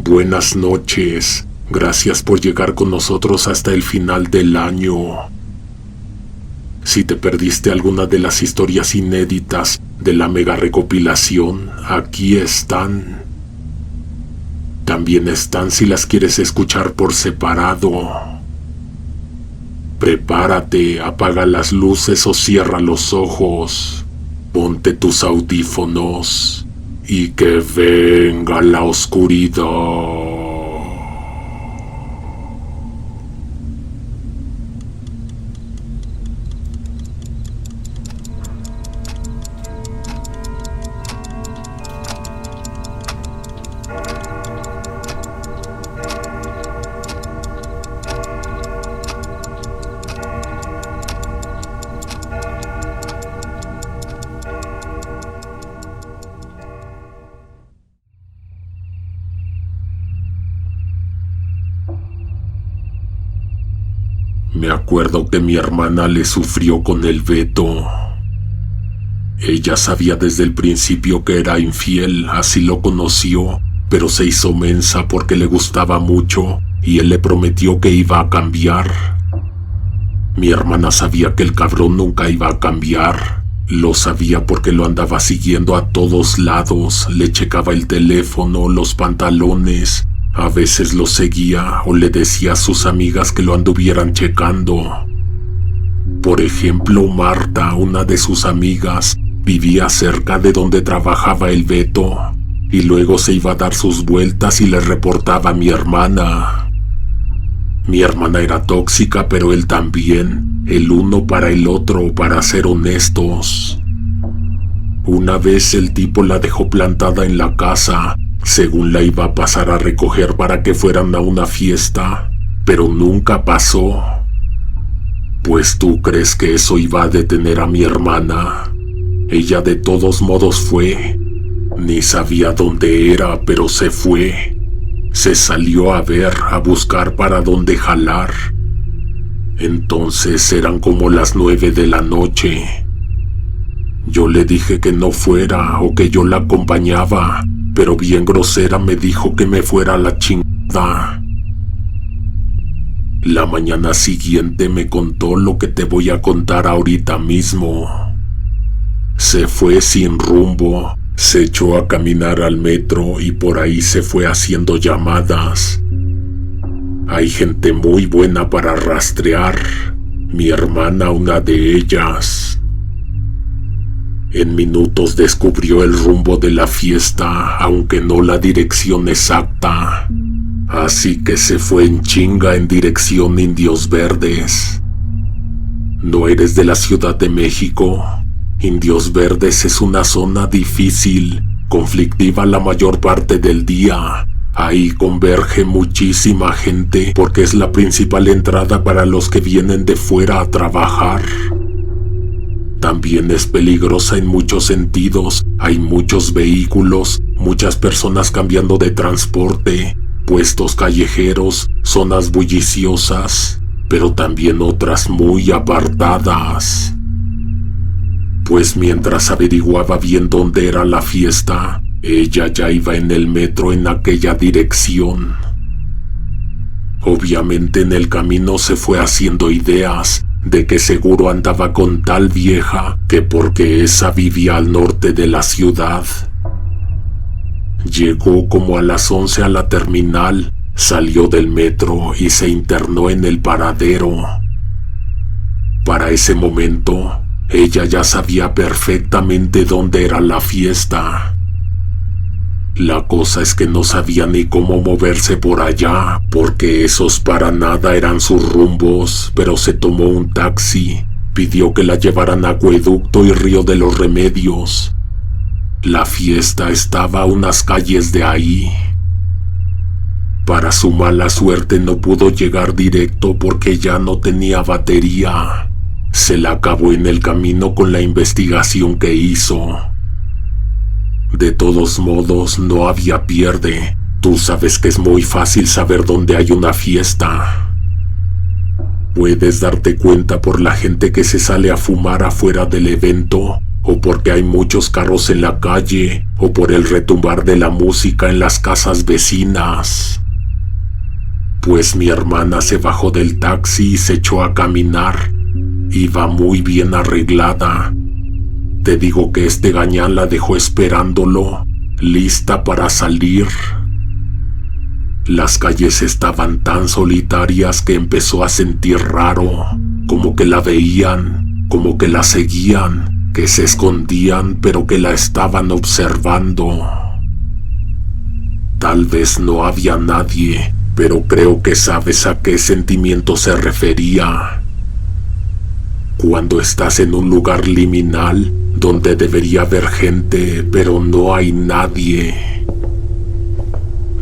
Buenas noches. Gracias por llegar con nosotros hasta el final del año. Si te perdiste alguna de las historias inéditas de la mega recopilación, aquí están. También están si las quieres escuchar por separado. Prepárate, apaga las luces o cierra los ojos. Ponte tus audífonos y que venga la oscuridad. Me acuerdo que mi hermana le sufrió con el Beto. Ella sabía desde el principio que era infiel, así lo conoció, pero se hizo mensa porque le gustaba mucho y él le prometió que iba a cambiar. Mi hermana sabía que el cabrón nunca iba a cambiar. Lo sabía porque lo andaba siguiendo a todos lados, le checaba el teléfono, los pantalones. A veces lo seguía o le decía a sus amigas que lo anduvieran checando. Por ejemplo, Marta, una de sus amigas, vivía cerca de donde trabajaba el Beto y luego se iba a dar sus vueltas y le reportaba a mi hermana. Mi hermana era tóxica, pero él también, el uno para el otro, para ser honestos. Una vez el tipo la dejó plantada en la casa, según la iba a pasar a recoger para que fueran a una fiesta, pero nunca pasó. Pues tú crees que eso iba a detener a mi hermana. Ella de todos modos fue. Ni sabía dónde era, pero se fue. Se salió a ver, a buscar para dónde jalar. Entonces eran como las 9 de la noche. Yo le dije que no fuera o que yo la acompañaba, pero bien grosera me dijo que me fuera a la chingada. La mañana siguiente me contó lo que te voy a contar ahorita mismo. Se fue sin rumbo, se echó a caminar al metro y por ahí se fue haciendo llamadas. Hay gente muy buena para rastrear, mi hermana una de ellas. En minutos descubrió el rumbo de la fiesta, aunque no la dirección exacta. Así que se fue en chinga en dirección Indios Verdes. ¿No eres de la Ciudad de México? Indios Verdes es una zona difícil, conflictiva la mayor parte del día. Ahí converge muchísima gente porque es la principal entrada para los que vienen de fuera a trabajar. También es peligrosa en muchos sentidos, hay muchos vehículos, muchas personas cambiando de transporte, puestos callejeros, zonas bulliciosas, pero también otras muy apartadas. Pues mientras averiguaba bien dónde era la fiesta, ella ya iba en el metro en aquella dirección. Obviamente en el camino se fue haciendo ideas de que seguro andaba con tal vieja que porque esa vivía al norte de la ciudad. Llegó como a las 11 a la terminal, salió del metro y se internó en el paradero. Para ese momento, ella ya sabía perfectamente dónde era la fiesta. La cosa es que no sabía ni cómo moverse por allá, porque esos para nada eran sus rumbos, pero se tomó un taxi, pidió que la llevaran a Acueducto y Río de los Remedios. La fiesta estaba a unas calles de ahí. Para su mala suerte no pudo llegar directo porque ya no tenía batería. Se la acabó en el camino con la investigación que hizo. De todos modos, no había pierde. Tú sabes que es muy fácil saber dónde hay una fiesta. Puedes darte cuenta por la gente que se sale a fumar afuera del evento o porque hay muchos carros en la calle, o por el retumbar de la música en las casas vecinas. Pues mi hermana se bajó del taxi y se echó a caminar. Iba muy bien arreglada. Te digo que este gañán la dejó esperándolo, lista para salir. Las calles estaban tan solitarias que empezó a sentir raro, como que la veían, como que la seguían, que se escondían pero que la estaban observando. Tal vez no había nadie, pero creo que sabes a qué sentimiento se refería. Cuando estás en un lugar liminal donde debería haber gente, pero no hay nadie.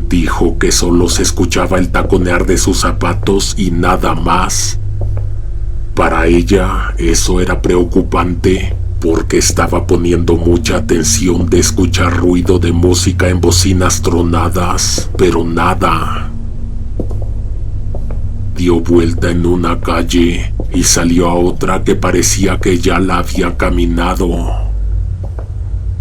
Dijo que solo se escuchaba el taconear de sus zapatos y nada más. Para ella eso era preocupante porque estaba poniendo mucha atención de escuchar ruido de música en bocinas tronadas, pero nada. Dio vuelta en una calle y salió a otra que parecía que ya la había caminado.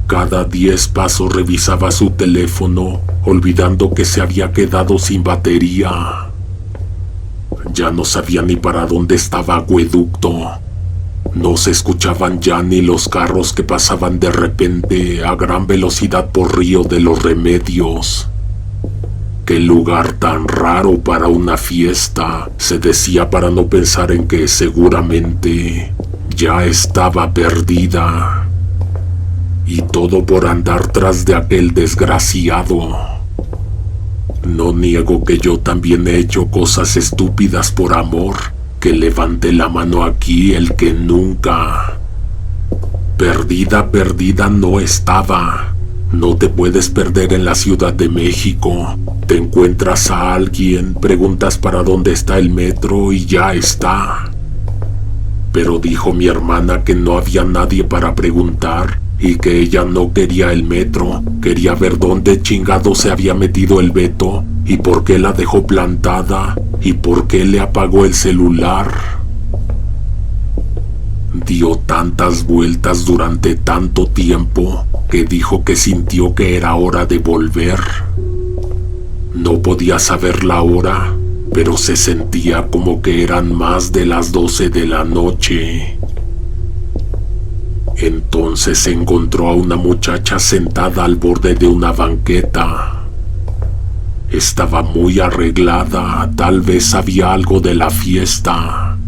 Cada 10 pasos revisaba su teléfono, olvidando que se había quedado sin batería. Ya no sabía ni para dónde estaba Acueducto. No se escuchaban ya ni los carros que pasaban de repente a gran velocidad por Río de los Remedios. ¡Qué lugar tan raro para una fiesta!, se decía para no pensar en que seguramente ya estaba perdida. Y todo por andar tras de aquel desgraciado. No niego que yo también he hecho cosas estúpidas por amor, que levante la mano aquí el que nunca. Perdida, perdida no estaba. No te puedes perder en la Ciudad de México. Te encuentras a alguien, preguntas para dónde está el metro y ya está. Pero dijo mi hermana que no había nadie para preguntar y que ella no quería el metro, quería ver dónde chingado se había metido el Beto y por qué la dejó plantada y por qué le apagó el celular. Dio tantas vueltas durante tanto tiempo que dijo que sintió que era hora de volver. No podía saber la hora, pero se sentía como que eran más de las 12 de la noche. Entonces encontró a una muchacha sentada al borde de una banqueta. Estaba muy arreglada, tal vez sabía algo de la fiesta.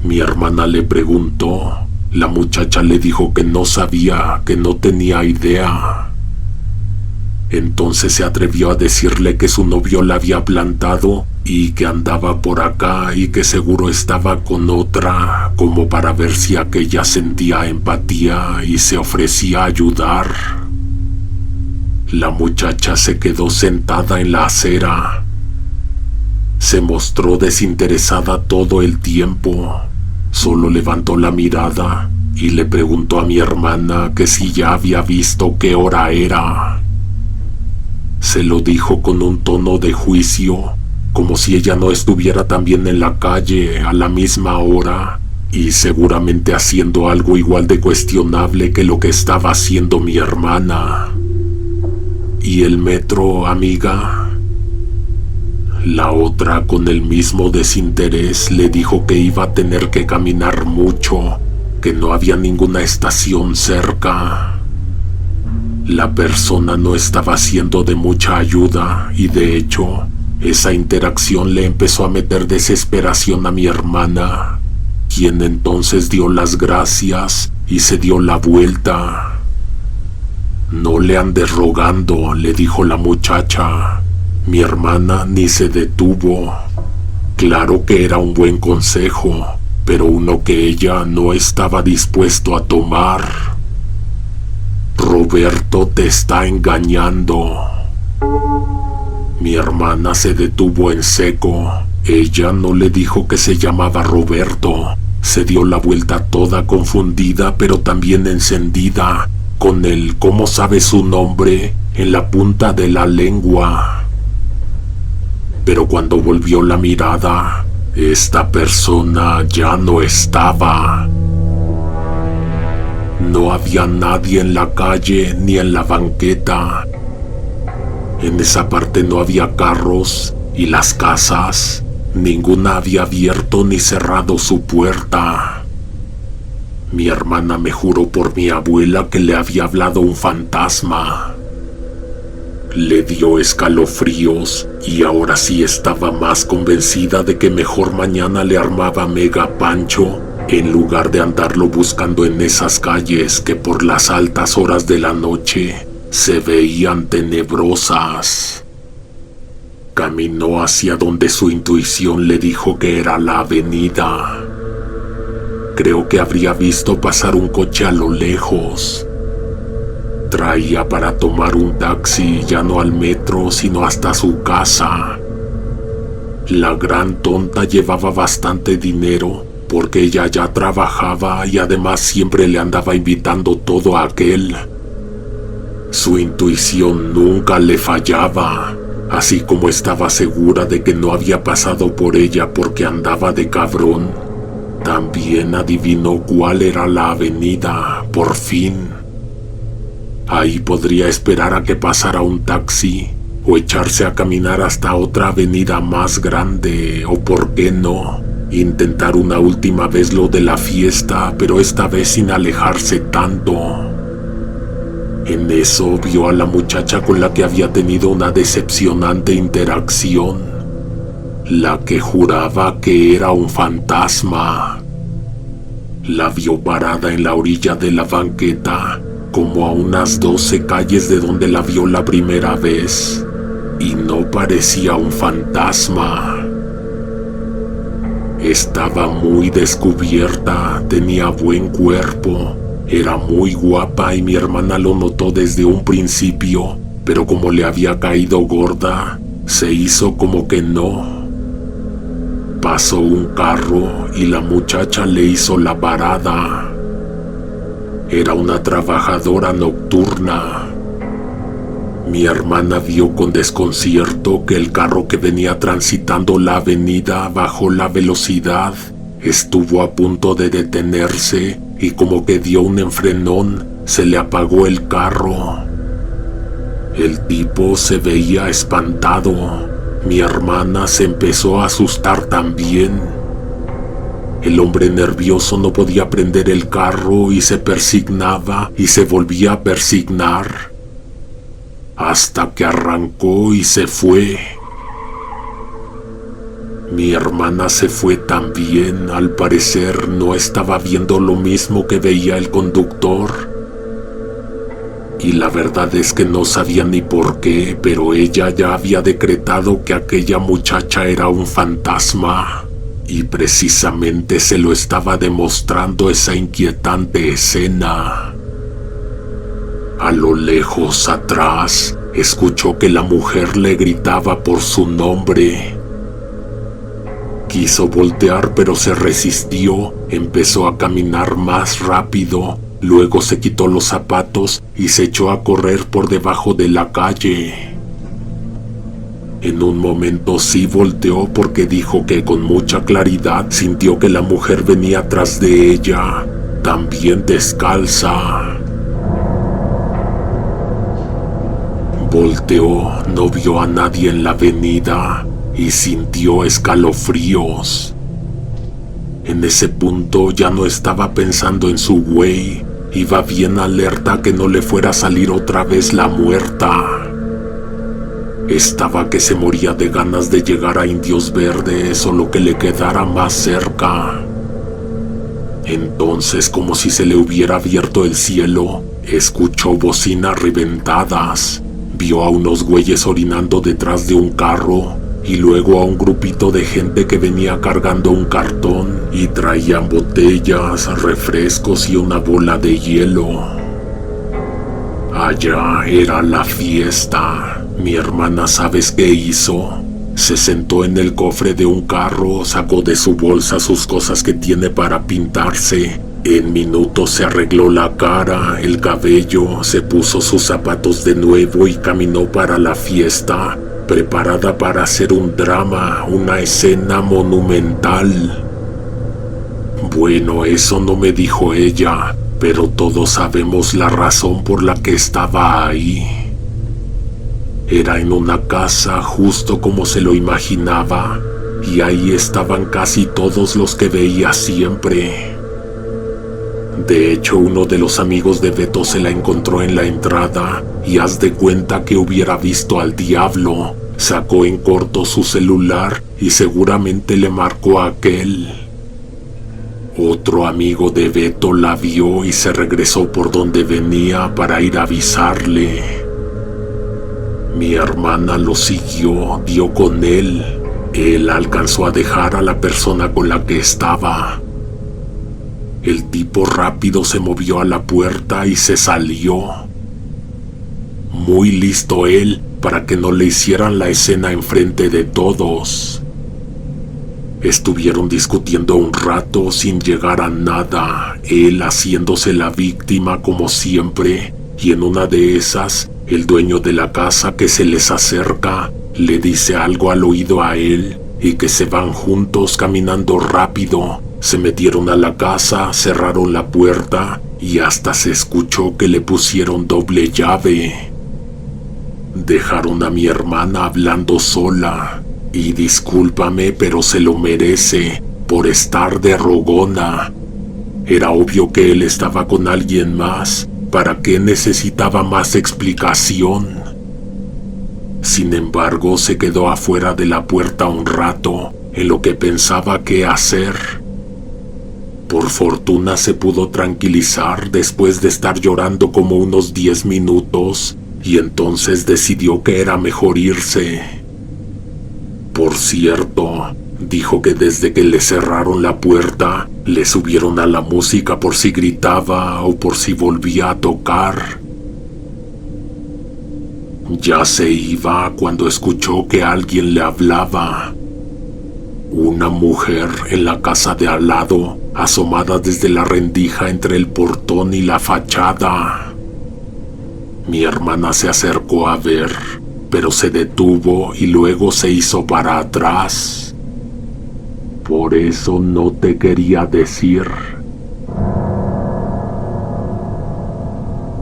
Mi hermana le preguntó. La muchacha le dijo que no sabía, que no tenía idea. Entonces se atrevió a decirle que su novio la había plantado y que andaba por acá y que seguro estaba con otra, como para ver si aquella sentía empatía y se ofrecía a ayudar. La muchacha se quedó sentada en la acera. Se mostró desinteresada todo el tiempo. Solo levantó la mirada y le preguntó a mi hermana que si ya había visto qué hora era. Se lo dijo con un tono de juicio, como si ella no estuviera también en la calle a la misma hora y seguramente haciendo algo igual de cuestionable que lo que estaba haciendo mi hermana. ¿Y el metro, amiga? La otra, con el mismo desinterés, le dijo que iba a tener que caminar mucho, que no había ninguna estación cerca. La persona no estaba siendo de mucha ayuda y de hecho, esa interacción le empezó a meter desesperación a mi hermana, quien entonces dio las gracias y se dio la vuelta. No le andes rogando, le dijo la muchacha. Mi hermana ni se detuvo. Claro que era un buen consejo, pero uno que ella no estaba dispuesto a tomar. Roberto te está engañando. Mi hermana se detuvo en seco. Ella no le dijo que se llamaba Roberto. Se dio la vuelta toda confundida, pero también encendida, con el ¿cómo sabe su nombre? En la punta de la lengua. Pero cuando volvió la mirada, esta persona ya no estaba. No había nadie en la calle ni en la banqueta. En esa parte no había carros y las casas, ninguna había abierto ni cerrado su puerta. Mi hermana me juró por mi abuela que le había hablado un fantasma. Le dio escalofríos y ahora sí estaba más convencida de que mejor mañana le armaba mega pancho en lugar de andarlo buscando en esas calles que por las altas horas de la noche se veían tenebrosas. Caminó hacia donde su intuición le dijo que era la avenida. Creo que habría visto pasar un coche a lo lejos. Traía para tomar un taxi, ya no al metro, sino hasta su casa. La gran tonta llevaba bastante dinero, porque ella ya trabajaba y además siempre le andaba invitando todo a aquel. Su intuición nunca le fallaba, así como estaba segura de que no había pasado por ella porque andaba de cabrón. También adivinó cuál era la avenida, por fin. Ahí podría esperar a que pasara un taxi o echarse a caminar hasta otra avenida más grande o, por qué no, intentar una última vez lo de la fiesta, pero esta vez sin alejarse tanto. En eso vio a la muchacha con la que había tenido una decepcionante interacción, la que juraba que era un fantasma. La vio parada en la orilla de la banqueta, como a unas 12 calles de donde la vio la primera vez, y no parecía un fantasma. Estaba muy descubierta, tenía buen cuerpo, era muy guapa y mi hermana lo notó desde un principio, pero como le había caído gorda, se hizo como que no. Pasó un carro y la muchacha le hizo la parada. Era una trabajadora nocturna. Mi hermana vio con desconcierto que el carro que venía transitando la avenida bajó la velocidad, estuvo a punto de detenerse y como que dio un enfrenón, se le apagó el carro. El tipo se veía espantado. Mi hermana se empezó a asustar también. El hombre nervioso no podía prender el carro y se persignaba y se volvía a persignar, hasta que arrancó y se fue. Mi hermana se fue también, al parecer no estaba viendo lo mismo que veía el conductor. Y la verdad es que no sabía ni por qué, pero ella ya había decretado que aquella muchacha era un fantasma. Y precisamente se lo estaba demostrando esa inquietante escena. A lo lejos atrás, escuchó que la mujer le gritaba por su nombre. Quiso voltear, pero se resistió, empezó a caminar más rápido, luego se quitó los zapatos y se echó a correr por debajo de la calle. En un momento sí volteó porque dijo que con mucha claridad sintió que la mujer venía tras de ella, también descalza. Volteó, no vio a nadie en la avenida y sintió escalofríos. En ese punto ya no estaba pensando en su güey, iba bien alerta que no le fuera a salir otra vez la muerta. Estaba que se moría de ganas de llegar a Indios Verdes o lo que le quedara más cerca. Entonces, como si se le hubiera abierto el cielo, escuchó bocinas reventadas, vio a unos güeyes orinando detrás de un carro y luego a un grupito de gente que venía cargando un cartón y traían botellas, refrescos y una bola de hielo. Allá era la fiesta. Mi hermana, ¿sabes qué hizo? Se sentó en el cofre de un carro, sacó de su bolsa sus cosas que tiene para pintarse. En minutos se arregló la cara, el cabello, se puso sus zapatos de nuevo y caminó para la fiesta, preparada para hacer un drama, una escena monumental. Bueno, eso no me dijo ella, pero todos sabemos la razón por la que estaba ahí. Era en una casa justo como se lo imaginaba, y ahí estaban casi todos los que veía siempre. De hecho, uno de los amigos de Beto se la encontró en la entrada y haz de cuenta que hubiera visto al diablo. Sacó en corto su celular y seguramente le marcó a aquel. Otro amigo de Beto la vio y se regresó por donde venía para ir a avisarle. Mi hermana lo siguió, dio con él. Él alcanzó a dejar a la persona con la que estaba. El tipo rápido se movió a la puerta y se salió. Muy listo él para que no le hicieran la escena enfrente de todos. Estuvieron discutiendo un rato sin llegar a nada, él haciéndose la víctima como siempre, y en una de esas, el dueño de la casa que se les acerca le dice algo al oído a él y que se van juntos caminando rápido. Se metieron a la casa, cerraron la puerta y hasta se escuchó que le pusieron doble llave. Dejaron a mi hermana hablando sola, y discúlpame, pero se lo merece por estar de rogona. Era obvio que él estaba con alguien más. ¿Para qué necesitaba más explicación? Sin embargo, se quedó afuera de la puerta un rato, en lo que pensaba qué hacer. Por fortuna se pudo tranquilizar después de estar llorando como unos 10 minutos, y entonces decidió que era mejor irse. Por cierto, dijo que desde que le cerraron la puerta, le subieron a la música por si gritaba o por si volvía a tocar. Ya se iba cuando escuchó que alguien le hablaba. Una mujer en la casa de al lado, asomada desde la rendija entre el portón y la fachada. Mi hermana se acercó a ver, pero se detuvo y luego se hizo para atrás. Por eso no te quería decir.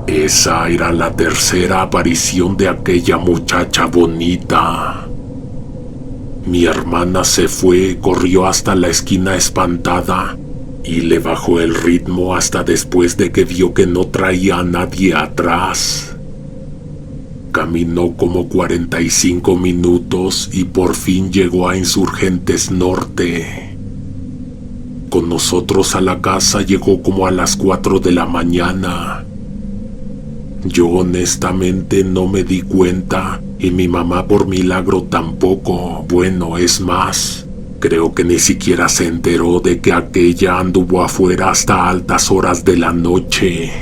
Esa era la tercera aparición de aquella muchacha bonita. Mi hermana se fue, corrió hasta la esquina espantada y le bajó el ritmo hasta después de que vio que no traía a nadie atrás. Caminó como 45 minutos y por fin llegó a Insurgentes Norte. Con nosotros a la casa llegó como a las 4 de la mañana. Yo honestamente no me di cuenta y mi mamá por milagro tampoco. Bueno, es más, creo que ni siquiera se enteró de que aquella anduvo afuera hasta altas horas de la noche.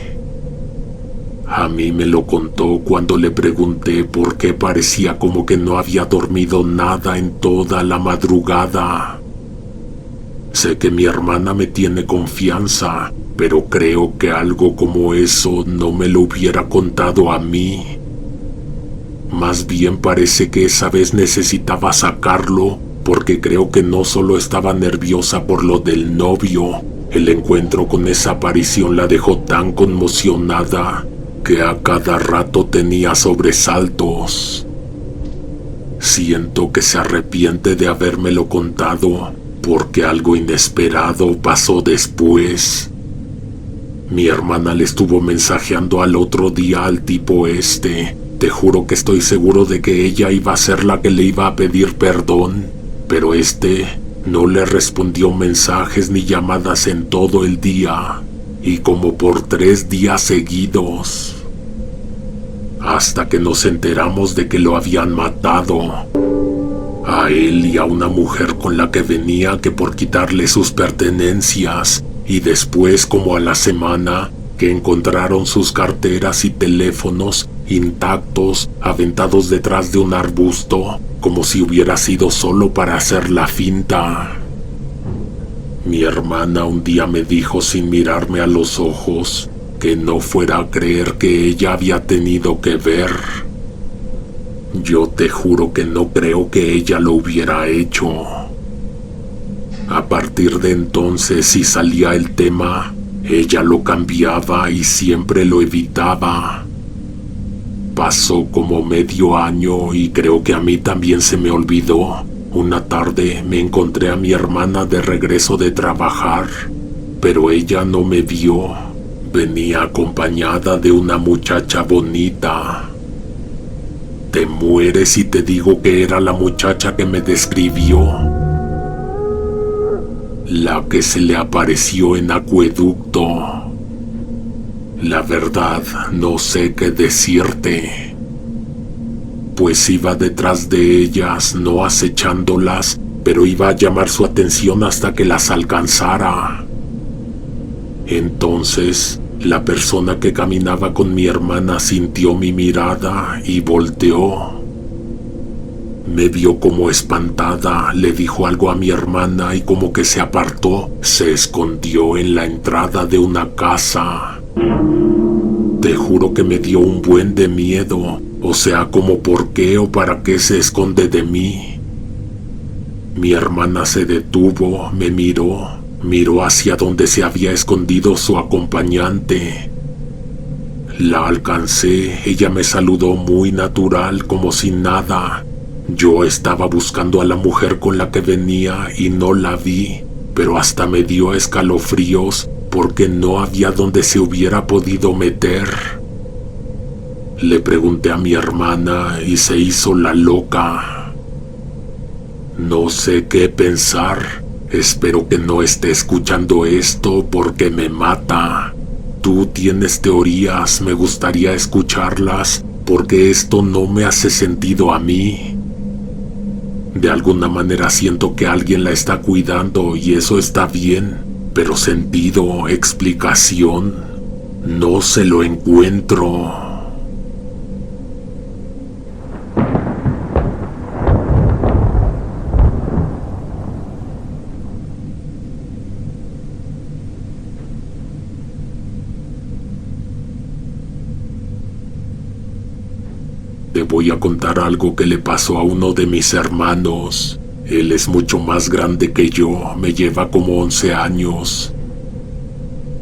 A mí me lo contó cuando le pregunté por qué parecía como que no había dormido nada en toda la madrugada. Sé que mi hermana me tiene confianza, pero creo que algo como eso no me lo hubiera contado a mí. Más bien parece que esa vez necesitaba sacarlo, porque creo que no solo estaba nerviosa por lo del novio. El encuentro con esa aparición la dejó tan conmocionada que a cada rato tenía sobresaltos. Siento que se arrepiente de habérmelo contado, porque algo inesperado pasó después. Mi hermana le estuvo mensajeando al otro día al tipo este. Te juro que estoy seguro de que ella iba a ser la que le iba a pedir perdón, pero este no le respondió mensajes ni llamadas en todo el día, y como por 3 días seguidos. Hasta que nos enteramos de que lo habían matado. A él y a una mujer con la que venía que por quitarle sus pertenencias, y después como a la semana que encontraron sus carteras y teléfonos intactos aventados detrás de un arbusto, como si hubiera sido solo para hacer la finta. Mi hermana un día me dijo sin mirarme a los ojos que no fuera a creer que ella había tenido que ver. Yo te juro que no creo que ella lo hubiera hecho. A partir de entonces, si salía el tema, Ella lo cambiaba y siempre lo evitaba. Pasó como medio año y creo que a mí también se me olvidó. Una tarde me encontré a mi hermana de regreso de trabajar, pero ella no me vio. Venía acompañada de una muchacha bonita. Te mueres si te digo que era la muchacha que me describió. La que se le apareció en Acueducto. La verdad, no sé qué decirte. Pues iba detrás de ellas, no acechándolas, pero iba a llamar su atención hasta que las alcanzara. Entonces, la persona que caminaba con mi hermana sintió mi mirada y volteó. Me vio como espantada, le dijo algo a mi hermana y como que se apartó, se escondió en la entrada de una casa. Te juro que me dio un buen de miedo, o sea, como por qué o para qué se esconde de mí. Mi hermana se detuvo, me miró hacia donde se había escondido su acompañante. La alcancé, ella me saludó muy natural, como sin nada. Yo estaba buscando a la mujer con la que venía y no la vi, pero hasta me dio escalofríos porque no había donde se hubiera podido meter. Le pregunté a mi hermana y se hizo la loca. No sé qué pensar. Espero que no esté escuchando esto porque me mata. Tú tienes teorías, me gustaría escucharlas porque esto no me hace sentido a mí. De alguna manera siento que alguien la está cuidando y eso está bien, pero sentido, explicación, no se lo encuentro. Te voy a contar algo que le pasó a uno de mis hermanos. Él es mucho más grande que yo, me lleva como 11 años.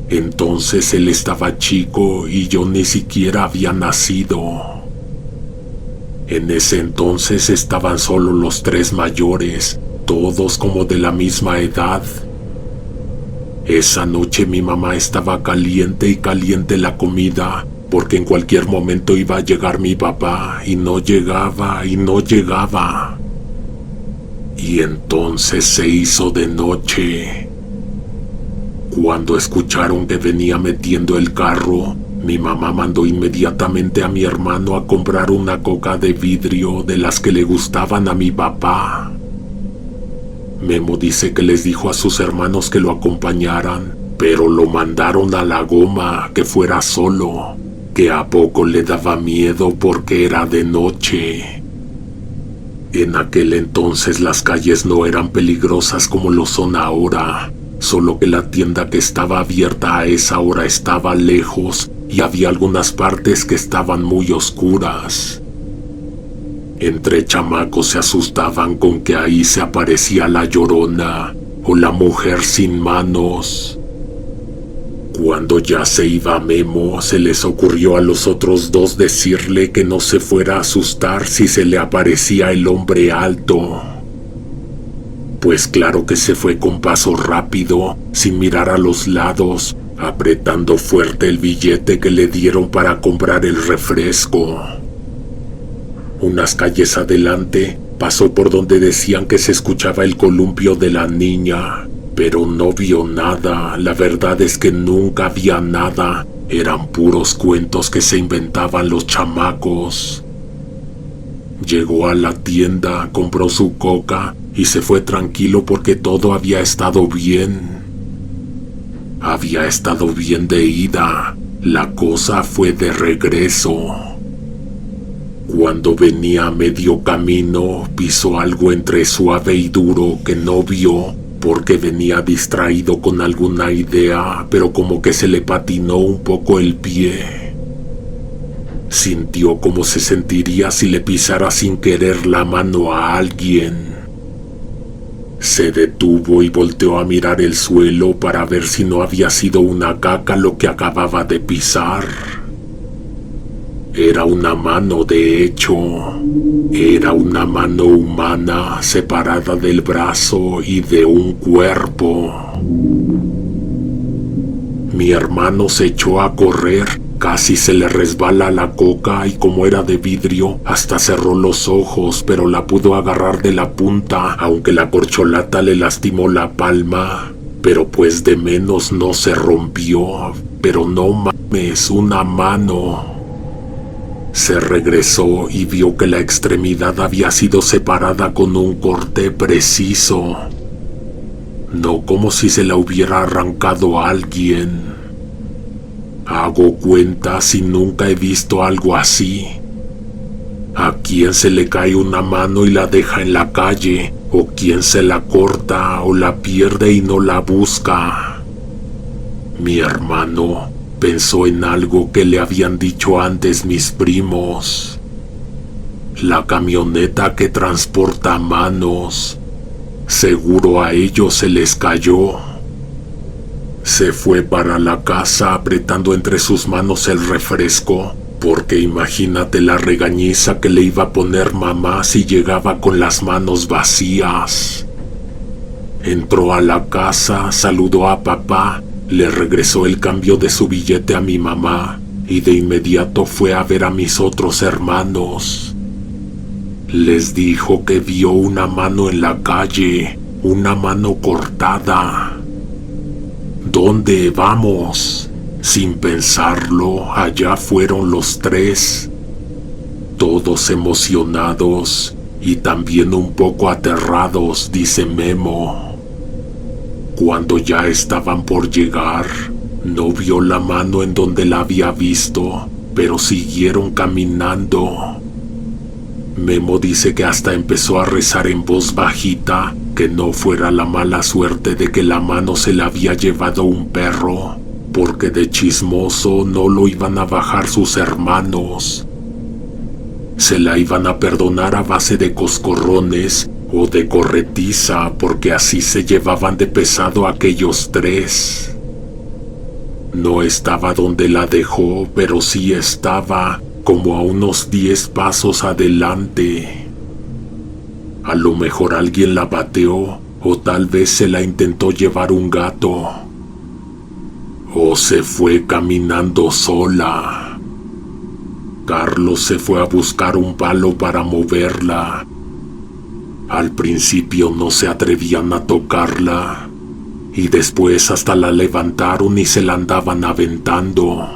Entonces él estaba chico y yo ni siquiera había nacido. En ese entonces estaban solo los 3 mayores, todos como de la misma edad. Esa noche mi mamá estaba caliente y caliente la comida, porque en cualquier momento iba a llegar mi papá y no llegaba y no llegaba. Y entonces se hizo de noche. Cuando escucharon que venía metiendo el carro, mi mamá mandó inmediatamente a mi hermano a comprar una coca de vidrio de las que le gustaban a mi papá. Memo dice que les dijo a sus hermanos que lo acompañaran, pero lo mandaron a la goma, que fuera solo, que a poco le daba miedo porque era de noche. En aquel entonces las calles no eran peligrosas como lo son ahora, solo que la tienda que estaba abierta a esa hora estaba lejos y había algunas partes que estaban muy oscuras. Entre chamacos se asustaban con que ahí se aparecía la Llorona o la mujer sin manos. Cuando ya se iba Memo, se les ocurrió a los otros 2 decirle que no se fuera a asustar si se le aparecía el hombre alto. Pues claro que se fue con paso rápido, sin mirar a los lados, apretando fuerte el billete que le dieron para comprar el refresco. Unas calles adelante, pasó por donde decían que se escuchaba el columpio de la niña, pero no vio nada. La verdad es que nunca había nada, eran puros cuentos que se inventaban los chamacos. Llegó a la tienda, compró su coca y se fue tranquilo porque todo había estado bien. Había estado bien de ida, la cosa fue de regreso. Cuando venía a medio camino, pisó algo entre suave y duro que no vio porque venía distraído con alguna idea, pero como que se le patinó un poco el pie. Sintió cómo se sentiría si le pisara sin querer la mano a alguien. Se detuvo y volteó a mirar el suelo para ver si no había sido una caca lo que acababa de pisar. Era una mano, de hecho. Era una mano humana separada del brazo y de un cuerpo. Mi hermano se echó a correr, casi se le resbala la coca y como era de vidrio, hasta cerró los ojos, pero la pudo agarrar de la punta, aunque la corcholata le lastimó la palma. Pero pues de menos no se rompió. Pero no mames, una mano. Se regresó y vio que la extremidad había sido separada con un corte preciso. No como si se la hubiera arrancado a alguien. Hago cuentas y nunca he visto algo así. ¿A quién se le cae una mano y la deja en la calle? ¿O quién se la corta o la pierde y no la busca? Mi hermano pensó en algo que le habían dicho antes mis primos. La camioneta que transporta manos. Seguro a ellos se les cayó. Se fue para la casa apretando entre sus manos el refresco, porque imagínate la regañiza que le iba a poner mamá si llegaba con las manos vacías. Entró a la casa, saludó a papá, le regresó el cambio de su billete a mi mamá y de inmediato fue a ver a mis otros hermanos. Les dijo que vio una mano en la calle, una mano cortada. ¿Dónde vamos? Sin pensarlo, allá fueron los tres, todos emocionados y también un poco aterrados, dice Memo. Cuando ya estaban por llegar, no vio la mano en donde la había visto, pero siguieron caminando. Memo dice que hasta empezó a rezar en voz bajita que no fuera la mala suerte de que la mano se la había llevado un perro, porque de chismoso no lo iban a bajar sus hermanos. Se la iban a perdonar a base de coscorrones o de corretiza, porque así se llevaban de pesado aquellos tres. No estaba donde la dejó, pero sí estaba como a unos 10 pasos adelante. A lo mejor alguien la bateó, o tal vez se la intentó llevar un gato. O se fue caminando sola. Carlos se fue a buscar un palo para moverla. Al principio no se atrevían a tocarla, y después hasta la levantaron y se la andaban aventando.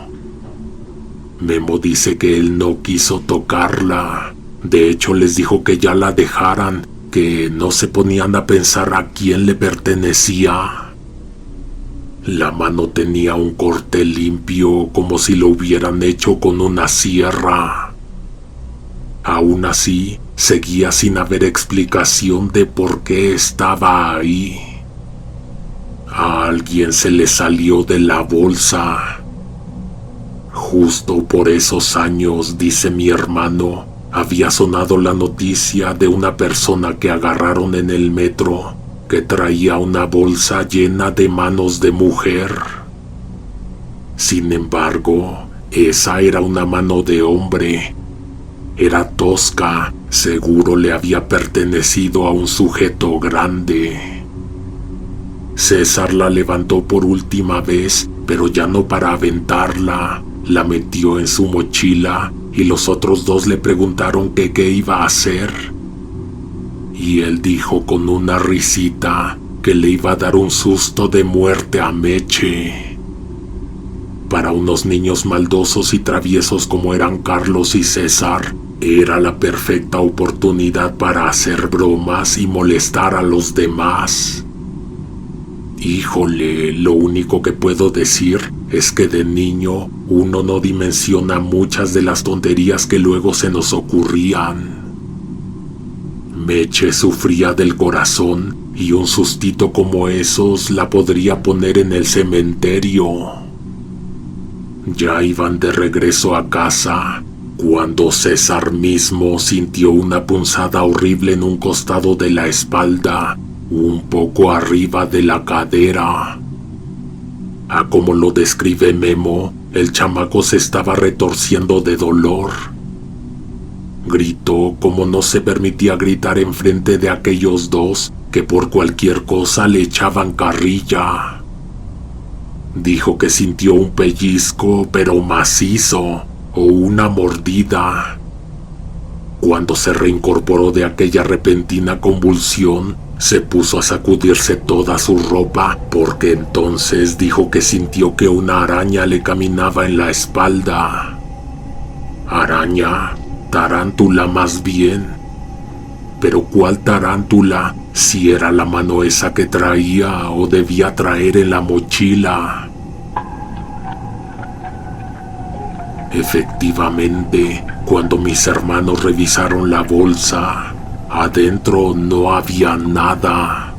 Memo dice que él no quiso tocarla. De hecho les dijo que ya la dejaran, que no se ponían a pensar a quién le pertenecía. La mano tenía un corte limpio, como si lo hubieran hecho con una sierra. Aún así, seguía sin haber explicación de por qué estaba ahí. A alguien se le salió de la bolsa. Justo por esos años, dice mi hermano, había sonado la noticia de una persona que agarraron en el metro, que traía una bolsa llena de manos de mujer. Sin embargo, esa era una mano de hombre. Era tosca, seguro le había pertenecido a un sujeto grande. César la levantó por última vez, pero ya no para aventarla. La metió en su mochila y los otros dos le preguntaron que qué iba a hacer. Y él dijo con una risita que le iba a dar un susto de muerte a Meche. Para unos niños maldosos y traviesos como eran Carlos y César, era la perfecta oportunidad para hacer bromas y molestar a los demás. Híjole, lo único que puedo decir es que de niño uno no dimensiona muchas de las tonterías que luego se nos ocurrían. Meche sufría del corazón y un sustito como esos la podría poner en el cementerio. Ya iban de regreso a casa cuando César mismo sintió una punzada horrible en un costado de la espalda un poco arriba de la cadera. A como lo describe Memo, el chamaco se estaba retorciendo de dolor. Gritó como no se permitía gritar enfrente de aquellos dos que por cualquier cosa le echaban carrilla. Dijo que sintió un pellizco pero macizo o una mordida. Cuando se reincorporó de aquella repentina convulsión, se puso a sacudirse toda su ropa porque entonces dijo que sintió que una araña le caminaba en la espalda. Araña, tarántula más bien. Pero ¿cuál tarántula si era la mano esa que traía o debía traer en la mochila? Efectivamente, cuando mis hermanos revisaron la bolsa, adentro no había nada.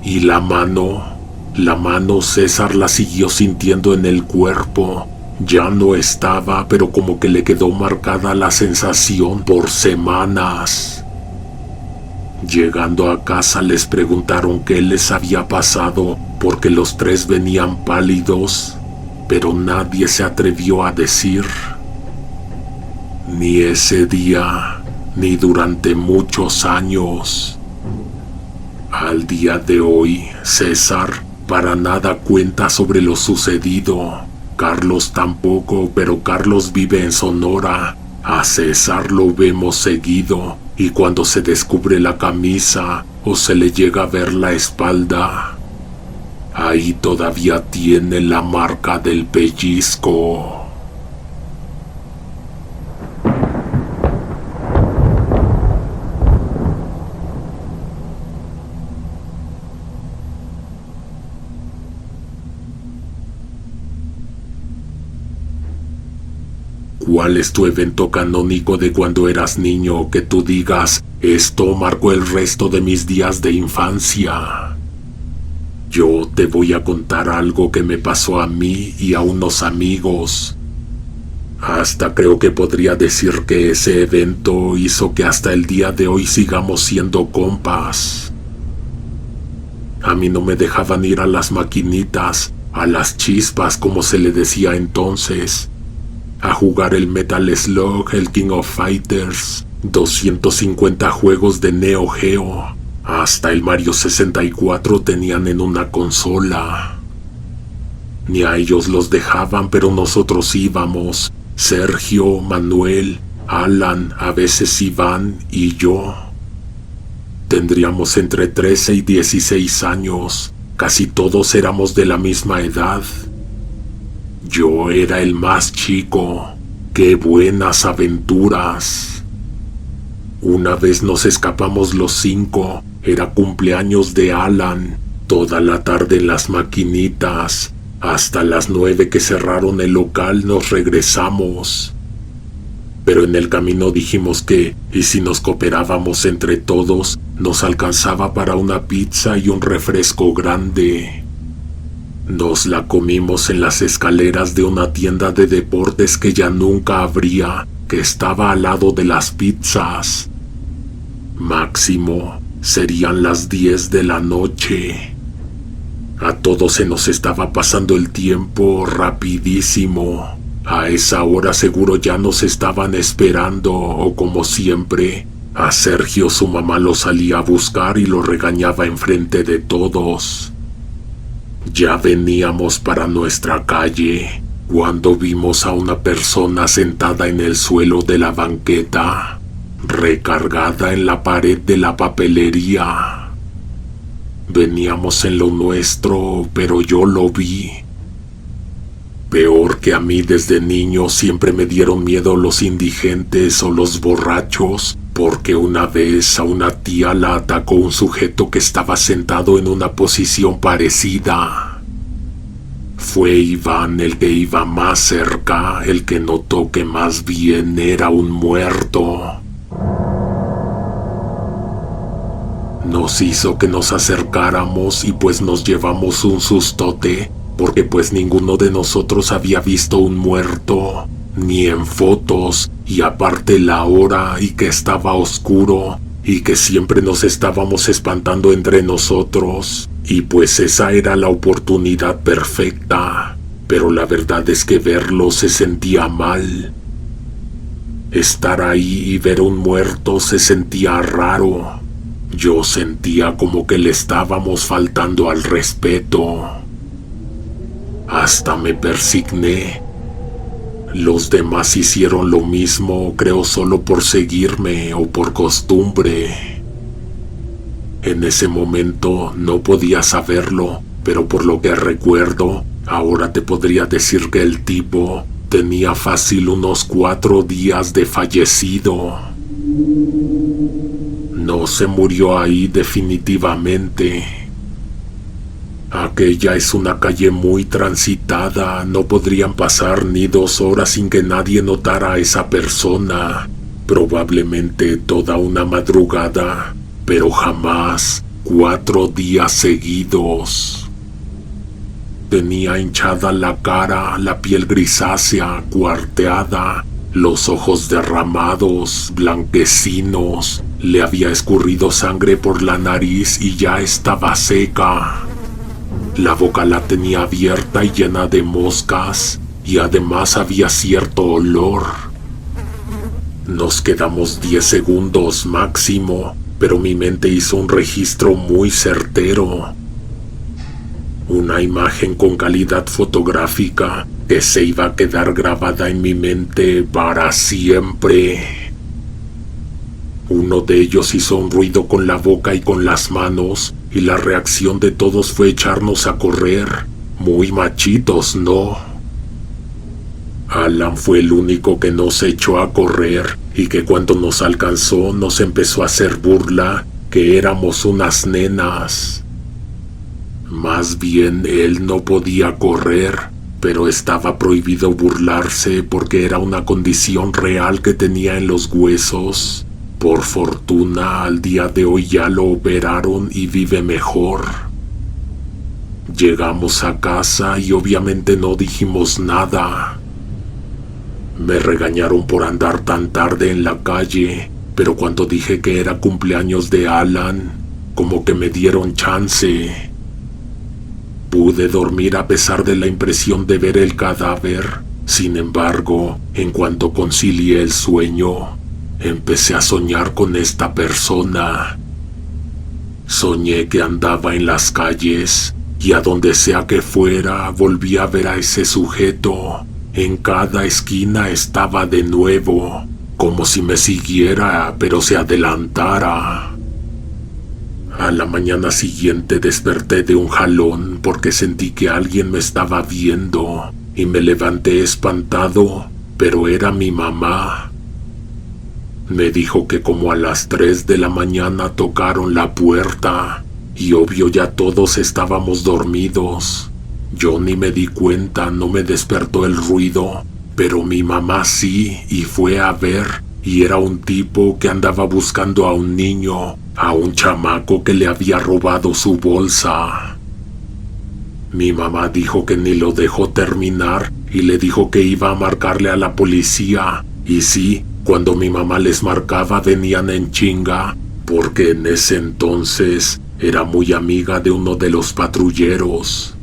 Y la mano César la siguió sintiendo en el cuerpo. Ya no estaba, pero como que le quedó marcada la sensación por semanas. Llegando a casa les preguntaron qué les había pasado porque los tres venían pálidos, pero nadie se atrevió a decir. Ni ese día, ni durante muchos años. Al día de hoy, César para nada cuenta sobre lo sucedido. Carlos tampoco, pero Carlos vive en Sonora. A César lo vemos seguido, y cuando se descubre la camisa o se le llega a ver la espalda, ahí todavía tiene la marca del pellizco. ¿Cuál es tu evento canónico de cuando eras niño que tú digas, esto marcó el resto de mis días de infancia? Yo te voy a contar algo que me pasó a mí y a unos amigos. Hasta creo que podría decir que ese evento hizo que hasta el día de hoy sigamos siendo compas. A mí no me dejaban ir a las maquinitas, a las chispas como se le decía entonces, a jugar el Metal Slug, el King of Fighters, 250 juegos de Neo Geo, hasta el Mario 64 tenían en una consola. Ni a ellos los dejaban, pero nosotros íbamos, Sergio, Manuel, Alan, a veces Iván y yo. Tendríamos entre 13 y 16 años, casi todos éramos de la misma edad. Yo era el más chico. ¡Qué buenas aventuras! Una vez nos escapamos los 5. Era cumpleaños de Alan. Toda la tarde en las maquinitas. Hasta las 9 que cerraron el local nos regresamos. Pero en el camino dijimos que, y si nos cooperábamos entre todos, nos alcanzaba para una pizza y un refresco grande. Nos la comimos en las escaleras de una tienda de deportes que ya nunca abría, que estaba al lado de las pizzas. Máximo, serían las 10 de la noche. A todos se nos estaba pasando el tiempo rapidísimo. A esa hora seguro ya nos estaban esperando, o como siempre, a Sergio su mamá lo salía a buscar y lo regañaba enfrente de todos. Ya veníamos para nuestra calle cuando vimos a una persona sentada en el suelo de la banqueta, recargada en la pared de la papelería. Veníamos en lo nuestro, pero yo lo vi. Peor que a mí desde niño siempre me dieron miedo los indigentes o los borrachos, porque una vez a una tía la atacó un sujeto que estaba sentado en una posición parecida. Fue Iván el que iba más cerca, el que notó que más bien era un muerto. Nos hizo que nos acercáramos y pues nos llevamos un sustote, porque pues ninguno de nosotros había visto un muerto, ni en fotos, y aparte la hora y que estaba oscuro, y que siempre nos estábamos espantando entre nosotros, y pues esa era la oportunidad perfecta, pero la verdad es que verlo se sentía mal. Estar ahí y ver un muerto se sentía raro. Yo sentía como que le estábamos faltando al respeto. Hasta me persigné. Los demás hicieron lo mismo, creo solo por seguirme o por costumbre. En ese momento no podía saberlo, pero por lo que recuerdo, ahora te podría decir que el tipo tenía fácil unos 4 días de fallecido. No se murió ahí definitivamente. Aquella es una calle muy transitada, no podrían pasar ni 2 horas sin que nadie notara a esa persona. Probablemente toda una madrugada, pero jamás 4 días seguidos. Tenía hinchada la cara, la piel grisácea, cuarteada, los ojos derramados, blanquecinos. Le había escurrido sangre por la nariz y ya estaba seca. La boca la tenía abierta y llena de moscas, y además había cierto olor. Nos quedamos 10 segundos máximo, pero mi mente hizo un registro muy certero. Una imagen con calidad fotográfica que se iba a quedar grabada en mi mente para siempre. Uno de ellos hizo un ruido con la boca y con las manos, y la reacción de todos fue echarnos a correr. Muy machitos, ¿no? Alan fue el único que nos echó a correr, y que cuando nos alcanzó nos empezó a hacer burla, que éramos unas nenas. Más bien él no podía correr, pero estaba prohibido burlarse porque era una condición real que tenía en los huesos. Por fortuna, al día de hoy ya lo operaron y vive mejor. Llegamos a casa y obviamente no dijimos nada. Me regañaron por andar tan tarde en la calle, pero cuando dije que era cumpleaños de Alan, como que me dieron chance. Pude dormir a pesar de la impresión de ver el cadáver. Sin embargo, en cuanto concilié el sueño, empecé a soñar con esta persona. Soñé que andaba en las calles y a donde sea que fuera volví a ver a ese sujeto. En cada esquina estaba de nuevo, como si me siguiera pero se adelantara. A la mañana siguiente desperté de un jalón porque sentí que alguien me estaba viendo y me levanté espantado, pero era mi mamá. Me dijo que como a las 3 de la mañana tocaron la puerta y obvio ya todos estábamos dormidos. Yo ni me di cuenta, no me despertó el ruido, pero mi mamá sí y fue a ver y era un tipo que andaba buscando a un niño, a un chamaco que le había robado su bolsa. Mi mamá dijo que ni lo dejó terminar y le dijo que iba a marcarle a la policía. Y sí, cuando mi mamá les marcaba venían en chinga, porque en ese entonces era muy amiga de uno de los patrulleros,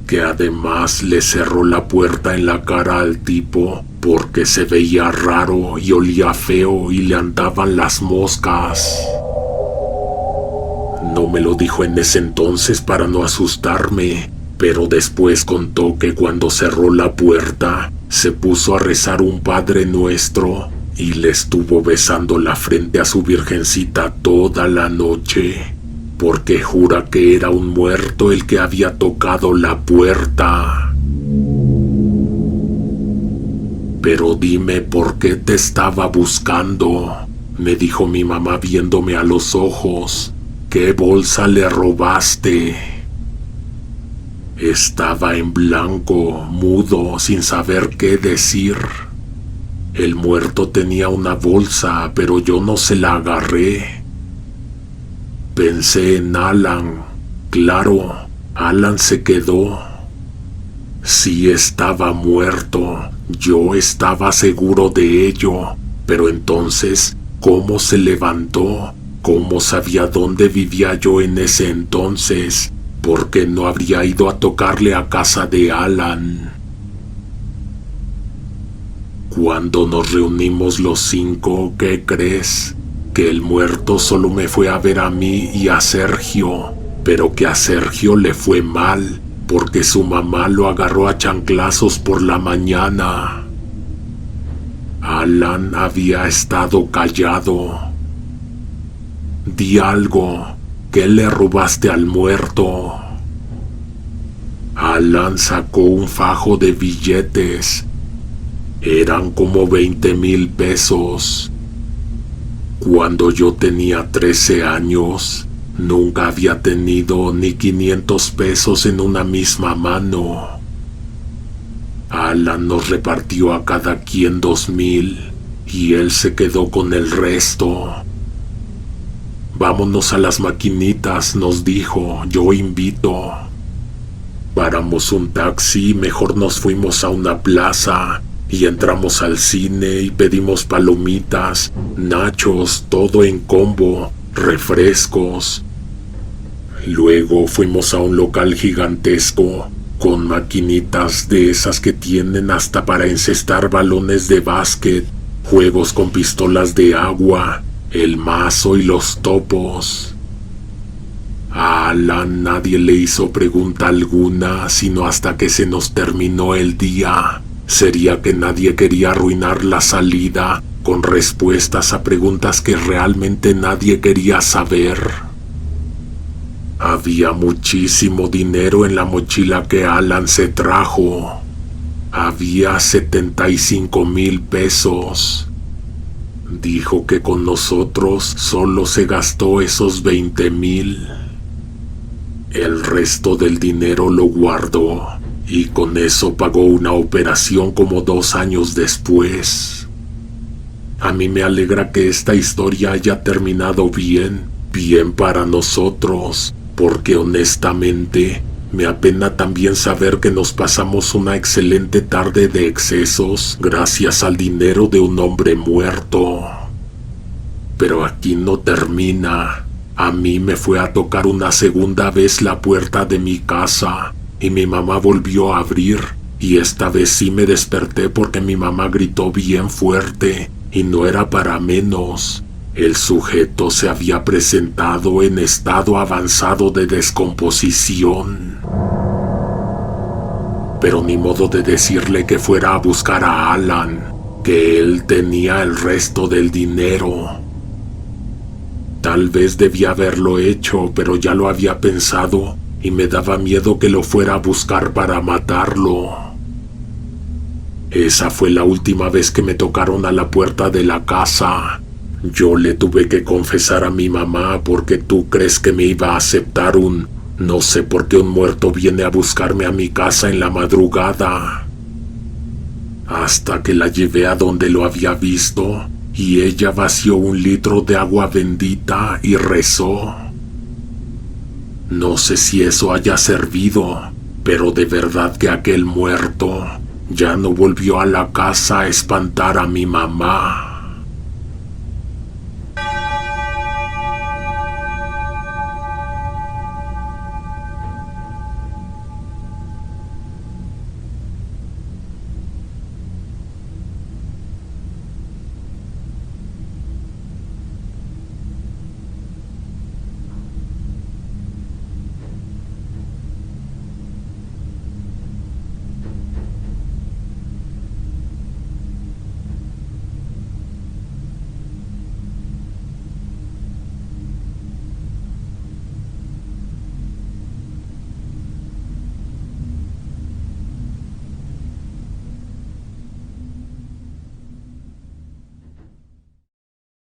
que además le cerró la puerta en la cara al tipo porque se veía raro y olía feo y le andaban las moscas. No me lo dijo en ese entonces para no asustarme, pero después contó que cuando cerró la puerta se puso a rezar un Padre Nuestro y le estuvo besando la frente a su virgencita toda la noche, porque jura que era un muerto el que había tocado la puerta. Pero dime por qué te estaba buscando, me dijo mi mamá viéndome a los ojos. ¿Qué bolsa le robaste? Estaba en blanco, mudo, sin saber qué decir. El muerto tenía una bolsa, pero yo no se la agarré. Pensé en Alan. Claro, Alan se quedó. Sí estaba muerto, yo estaba seguro de ello, pero entonces, cómo se levantó, cómo sabía dónde vivía yo en ese entonces, por qué no habría ido a tocarle a casa de Alan. Cuando nos reunimos los 5, ¿qué crees? Que el muerto solo me fue a ver a mí y a Sergio, pero que a Sergio le fue mal, porque su mamá lo agarró a chanclazos por la mañana. Alan había estado callado. Di algo, ¿qué le robaste al muerto? Alan sacó un fajo de billetes. Eran como 20,000 pesos. Cuando yo tenía 13 años, nunca había tenido ni 500 pesos en una misma mano. Alan nos repartió a cada quien 2,000 y él se quedó con el resto. Vámonos a las maquinitas, nos dijo, yo invito. Paramos un taxi y mejor nos fuimos a una plaza y entramos al cine y pedimos palomitas, nachos, todo en combo, refrescos. Luego fuimos a un local gigantesco con maquinitas de esas que tienen hasta para encestar balones de básquet, juegos con pistolas de agua, el mazo y los topos. A Alan nadie le hizo pregunta alguna, sino hasta que se nos terminó el día. Sería que nadie quería arruinar la salida con respuestas a preguntas que realmente nadie quería saber. Había muchísimo dinero en la mochila que Alan se trajo. Había 75,000 pesos. Dijo que con nosotros solo se gastó esos 20,000. El resto del dinero lo guardó y con eso pagó una operación como 2 años después. A mí me alegra que esta historia haya terminado bien para nosotros, porque honestamente me apena también saber que nos pasamos una excelente tarde de excesos gracias al dinero de un hombre muerto. Pero aquí no termina. A mí me fue a tocar una segunda vez la puerta de mi casa y mi mamá volvió a abrir, y esta vez sí me desperté porque mi mamá gritó bien fuerte y no era para menos. El sujeto se había presentado en estado avanzado de descomposición. Pero ni modo de decirle que fuera a buscar a Alan, que él tenía el resto del dinero. Tal vez debía haberlo hecho, pero ya lo había pensado y me daba miedo que lo fuera a buscar para matarlo. Esa fue la última vez que me tocaron a la puerta de la casa. Yo le tuve que confesar a mi mamá porque tú crees que me iba a aceptar no sé por qué un muerto viene a buscarme a mi casa en la madrugada. Hasta que la llevé a donde lo había visto y ella vació 1 litro de agua bendita y rezó. No sé si eso haya servido, pero de verdad que aquel muerto ya no volvió a la casa a espantar a mi mamá.